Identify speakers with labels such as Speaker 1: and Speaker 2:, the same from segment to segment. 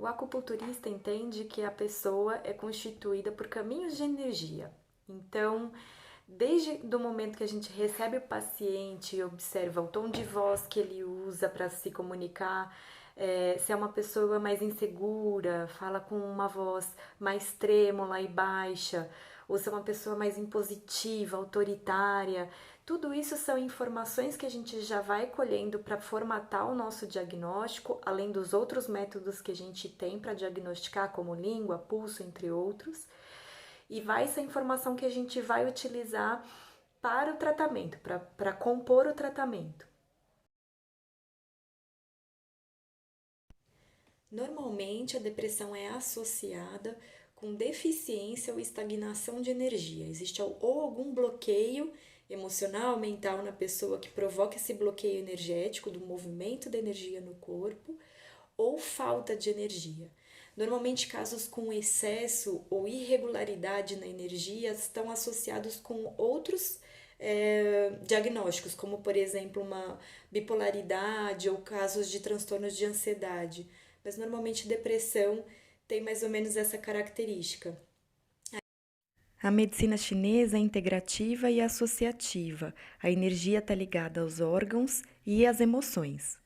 Speaker 1: acupunturista entende que a pessoa é constituída por caminhos de energia. Então, desde o momento que a gente recebe o paciente e observa o tom de voz que ele usa para se comunicar, se é uma pessoa mais insegura, fala com uma voz mais trêmula e baixa, ou se é uma pessoa mais impositiva, autoritária, tudo isso são informações que a gente já vai colhendo para formatar o nosso diagnóstico, além dos outros métodos que a gente tem para diagnosticar, como língua, pulso, entre outros. E vai ser a informação que a gente vai utilizar para o tratamento, para compor o tratamento. Normalmente, a depressão é associada com deficiência ou estagnação de energia. Existe ou algum bloqueio emocional, mental na pessoa que provoca esse bloqueio energético do movimento da energia no corpo, ou falta de energia. Normalmente, casos com excesso ou irregularidade na energia estão associados com outros diagnósticos, como por exemplo uma bipolaridade ou casos de transtornos de ansiedade. Mas normalmente depressão tem mais ou menos essa característica. A medicina chinesa é integrativa e associativa. A energia está ligada aos órgãos e às emoções.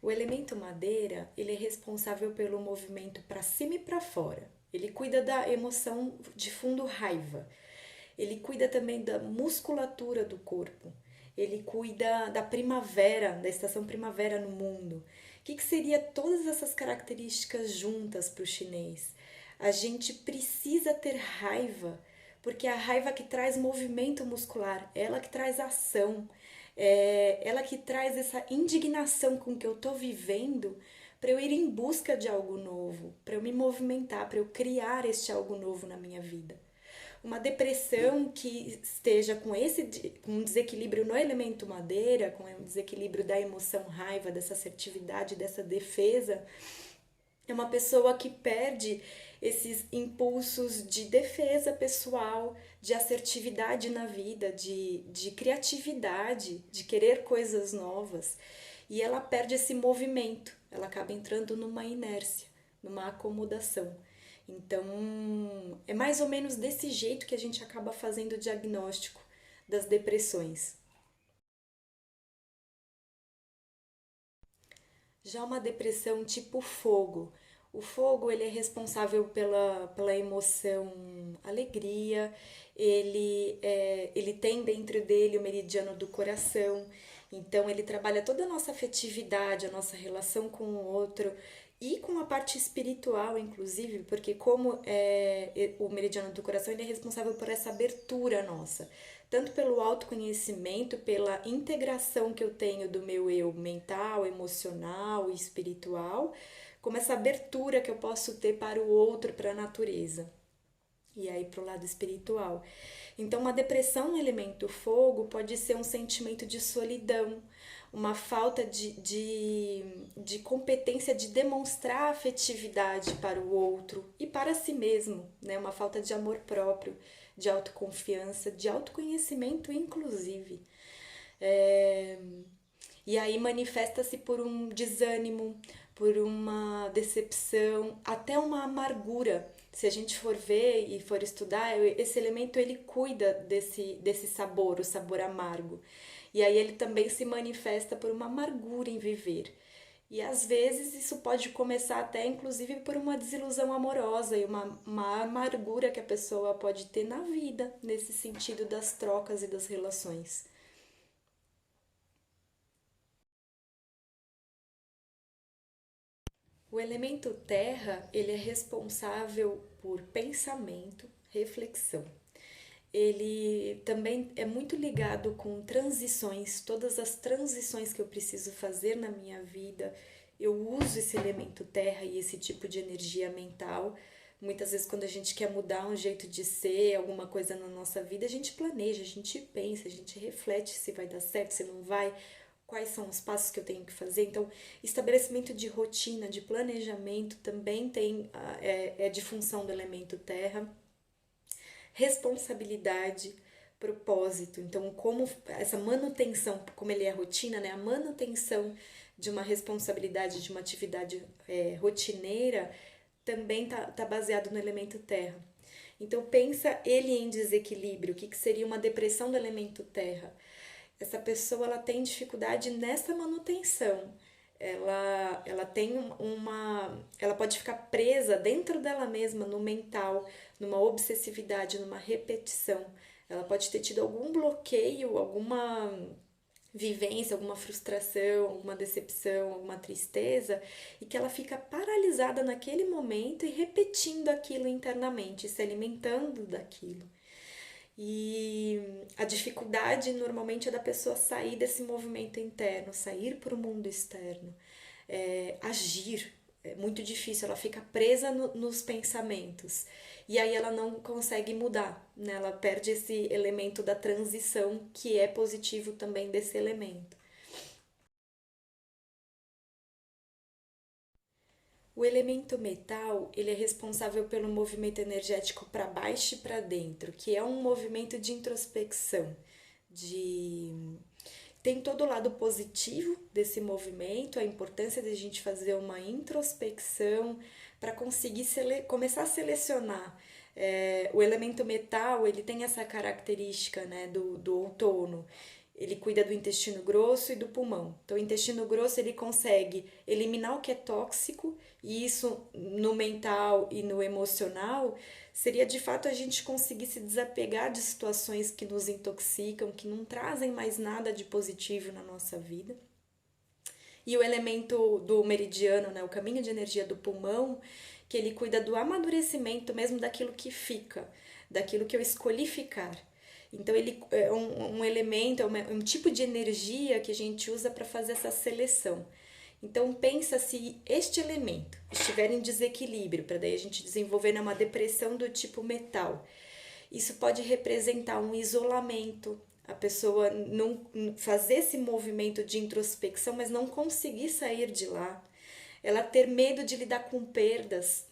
Speaker 1: O elemento madeira, ele é responsável pelo movimento para cima e para fora. Ele cuida da emoção de fundo raiva. Ele cuida também da musculatura do corpo. Ele cuida da primavera, da estação primavera no mundo. O que seria todas essas características juntas para o chinês? A gente precisa ter raiva, porque é a raiva que traz movimento muscular, ela que traz ação, ela que traz essa indignação com que eu estou vivendo para eu ir em busca de algo novo, para eu me movimentar, para eu criar este algo novo na minha vida. Uma depressão que esteja com com um desequilíbrio no elemento madeira, com um desequilíbrio da emoção raiva, dessa assertividade, dessa defesa, é uma pessoa que perde esses impulsos de defesa pessoal, de assertividade na vida, de criatividade, de querer coisas novas. E ela perde esse movimento, ela acaba entrando numa inércia, numa acomodação. Então, é mais ou menos desse jeito que a gente acaba fazendo o diagnóstico das depressões. Já uma depressão tipo fogo. O fogo ele é responsável pela emoção alegria, ele tem dentro dele o meridiano do coração, então ele trabalha toda a nossa afetividade, a nossa relação com o outro e com a parte espiritual, inclusive, porque como o meridiano do coração ele é responsável por essa abertura nossa tanto pelo autoconhecimento, pela integração que eu tenho do meu eu mental, emocional e espiritual, como essa abertura que eu posso ter para o outro, para a natureza. E aí para o lado espiritual. Então, uma depressão no elemento fogo pode ser um sentimento de solidão, uma falta de competência de demonstrar afetividade para o outro e para si mesmo, né? Uma falta de amor próprio, de autoconfiança, de autoconhecimento, inclusive. É, e aí manifesta-se por um desânimo, por uma decepção, até uma amargura. Se a gente for ver e for estudar, esse elemento ele cuida desse sabor, o sabor amargo. E aí ele também se manifesta por uma amargura em viver. E às vezes isso pode começar até inclusive por uma desilusão amorosa e uma amargura que a pessoa pode ter na vida, nesse sentido das trocas e das relações. O elemento terra, ele é responsável por pensamento, reflexão. Ele também é muito ligado com transições, todas as transições que eu preciso fazer na minha vida. Eu uso esse elemento terra e esse tipo de energia mental. Muitas vezes, quando a gente quer mudar um jeito de ser, alguma coisa na nossa vida, a gente planeja, a gente pensa, a gente reflete se vai dar certo, se não vai, quais são os passos que eu tenho que fazer. Então, estabelecimento de rotina, de planejamento também é de função do elemento terra. Responsabilidade, propósito. Então, como essa manutenção, como ele é rotina, né? A manutenção de uma responsabilidade, de uma atividade rotineira, também tá baseado no elemento terra. Então, pensa ele em desequilíbrio, o que, que seria uma depressão do elemento terra. Essa pessoa ela tem dificuldade nessa manutenção. Ela tem ela pode ficar presa dentro dela mesma, no mental, numa obsessividade, numa repetição. Ela pode ter tido algum bloqueio, alguma vivência, alguma frustração, alguma decepção, alguma tristeza, e que ela fica paralisada naquele momento e repetindo aquilo internamente, se alimentando daquilo. E a dificuldade normalmente é da pessoa sair desse movimento interno, sair para o mundo externo, agir. É muito difícil, ela fica presa nos pensamentos. E aí ela não consegue mudar, né? Ela perde esse elemento da transição, que é positivo também desse elemento. O elemento metal, ele é responsável pelo movimento energético para baixo e para dentro, que é um movimento de introspecção, de tem todo o lado positivo desse movimento, a importância de a gente fazer uma introspecção para conseguir começar a selecionar. O elemento metal, ele tem essa característica, né, do outono. Ele cuida do intestino grosso e do pulmão. Então, o intestino grosso ele consegue eliminar o que é tóxico, e isso no mental e no emocional seria de fato a gente conseguir se desapegar de situações que nos intoxicam, que não trazem mais nada de positivo na nossa vida. E o elemento do meridiano, né, o caminho de energia do pulmão, que ele cuida do amadurecimento mesmo daquilo que fica, daquilo que eu escolhi ficar. Então, ele é um elemento, é um tipo de energia que a gente usa para fazer essa seleção. Então, pensa se este elemento estiver em desequilíbrio, para daí a gente desenvolver uma depressão do tipo metal. Isso pode representar um isolamento, a pessoa não fazer esse movimento de introspecção, mas não conseguir sair de lá. Ela ter medo de lidar com perdas.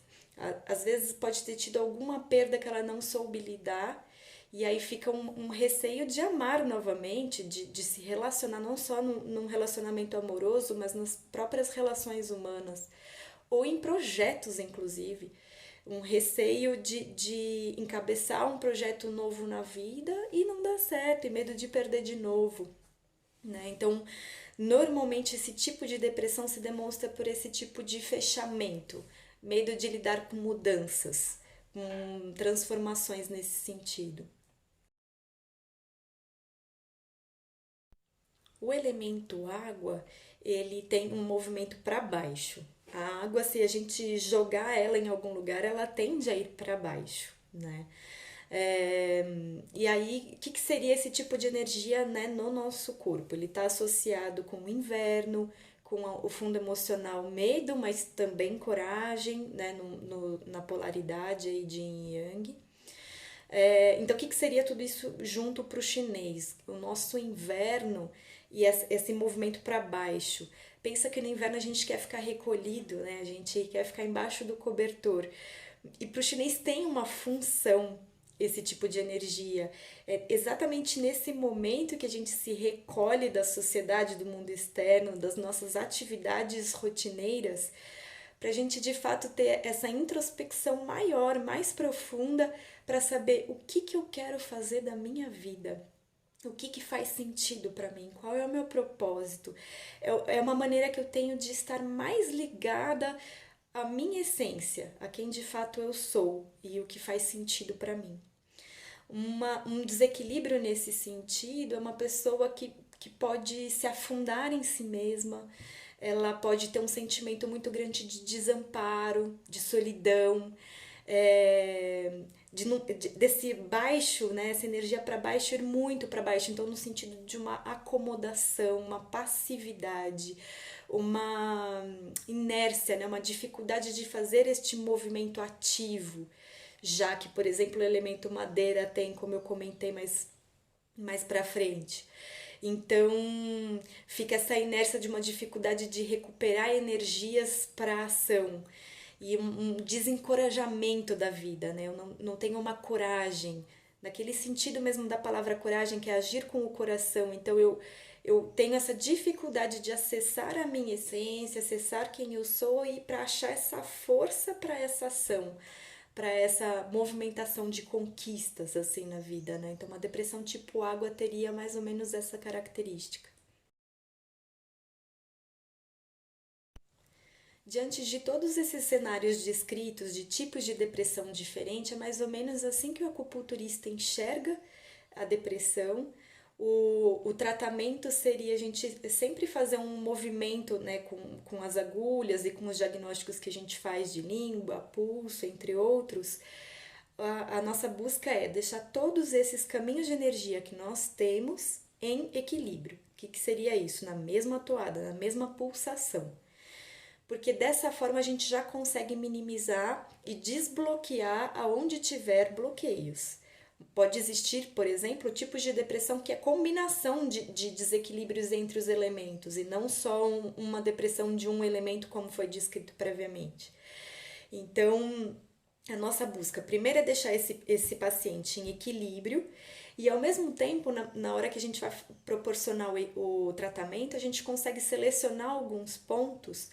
Speaker 1: Às vezes pode ter tido alguma perda que ela não soube lidar, e aí fica um receio de amar novamente, de se relacionar não só num relacionamento amoroso, mas nas próprias relações humanas, ou em projetos, inclusive. Um receio de encabeçar um projeto novo na vida e não dar certo, e medo de perder de novo, né? Então, normalmente esse tipo de depressão se demonstra por esse tipo de fechamento, medo de lidar com mudanças, com transformações nesse sentido. O elemento água, ele tem um movimento para baixo. A água, se a gente jogar ela em algum lugar, ela tende a ir para baixo, né? É, e aí, o que, que seria esse tipo de energia, né, no nosso corpo? Ele está associado com o inverno, com o fundo emocional medo, mas também coragem, né, na polaridade aí de Yin e Yang. Então, o que, que seria tudo isso junto para o chinês? O nosso inverno e esse movimento para baixo. Pensa que no inverno a gente quer ficar recolhido, né? A gente quer ficar embaixo do cobertor. E para o chinês tem uma função esse tipo de energia. É exatamente nesse momento que a gente se recolhe da sociedade, do mundo externo, das nossas atividades rotineiras, para a gente de fato ter essa introspecção maior, mais profunda, para saber o que, que eu quero fazer da minha vida. O que, que faz sentido para mim? Qual é o meu propósito? É uma maneira que eu tenho de estar mais ligada à minha essência, a quem de fato eu sou e o que faz sentido para mim. Um desequilíbrio nesse sentido é uma pessoa que pode se afundar em si mesma, ela pode ter um sentimento muito grande de desamparo, de solidão, desse baixo, né, essa energia para baixo ir muito para baixo, então no sentido de uma acomodação, uma passividade, uma inércia, né, uma dificuldade de fazer este movimento ativo, já que, por exemplo, o elemento madeira tem, como eu comentei mais para frente. Então, fica essa inércia de uma dificuldade de recuperar energias para a ação e um desencorajamento da vida, né? Eu não tenho uma coragem, naquele sentido mesmo da palavra coragem, que é agir com o coração. Então eu tenho essa dificuldade de acessar a minha essência, acessar quem eu sou e para achar essa força para essa ação, para essa movimentação de conquistas assim na vida, né? Então uma depressão tipo água teria mais ou menos essa característica. Diante de todos esses cenários descritos de tipos de depressão diferente, é mais ou menos assim que o acupunturista enxerga a depressão. O tratamento seria a gente sempre fazer um movimento, né, com as agulhas e com os diagnósticos que a gente faz de língua, pulso, entre outros. A nossa busca é deixar todos esses caminhos de energia que nós temos em equilíbrio. O que seria isso? Na mesma toada, na mesma pulsação, porque dessa forma a gente já consegue minimizar e desbloquear aonde tiver bloqueios. Pode existir, por exemplo, tipos de depressão que é combinação de desequilíbrios entre os elementos e não só uma depressão de um elemento, como foi descrito previamente. Então, a nossa busca primeiro é deixar esse paciente em equilíbrio e, ao mesmo tempo, na hora que a gente vai proporcionar o tratamento, a gente consegue selecionar alguns pontos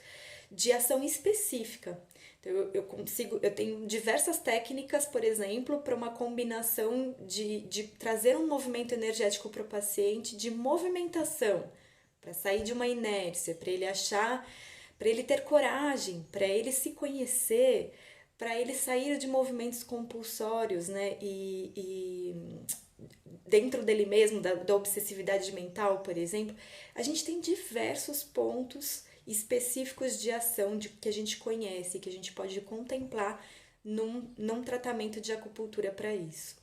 Speaker 1: de ação específica. Então, eu tenho diversas técnicas, por exemplo, para uma combinação de trazer um movimento energético para o paciente, de movimentação, para sair de uma inércia, para ele achar, para ele ter coragem, para ele se conhecer, para ele sair de movimentos compulsórios, né? E dentro dele mesmo, da obsessividade mental, por exemplo, a gente tem diversos pontos específicos de ação que a gente conhece, que a gente pode contemplar num tratamento de acupuntura para isso.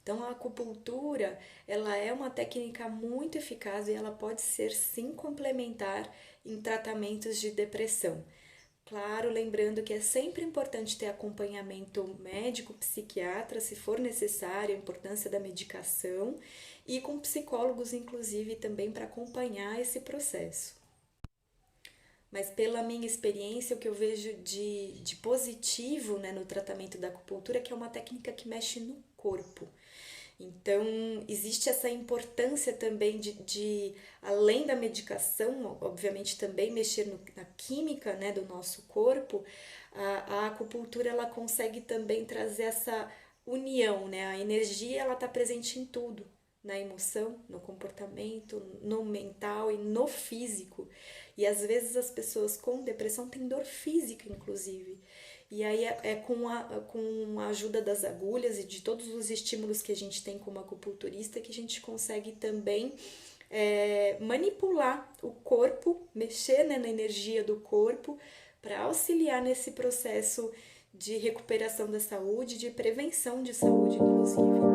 Speaker 1: Então, a acupuntura, ela é uma técnica muito eficaz e ela pode ser, sim, complementar em tratamentos de depressão. Claro, lembrando que é sempre importante ter acompanhamento médico, psiquiatra, se for necessário, a importância da medicação e com psicólogos, inclusive, também para acompanhar esse processo. Mas pela minha experiência, o que eu vejo de positivo, né, no tratamento da acupuntura é que é uma técnica que mexe no corpo. Então, existe essa importância também além da medicação, obviamente também mexer na química, né, do nosso corpo, a acupuntura ela consegue também trazer essa união, né? A energia ela está presente em tudo, na emoção, no comportamento, no mental e no físico. E às vezes as pessoas com depressão têm dor física, inclusive. E aí é com a ajuda das agulhas e de todos os estímulos que a gente tem como acupunturista que a gente consegue também manipular o corpo, mexer, né, na energia do corpo para auxiliar nesse processo de recuperação da saúde, de prevenção de saúde, inclusive.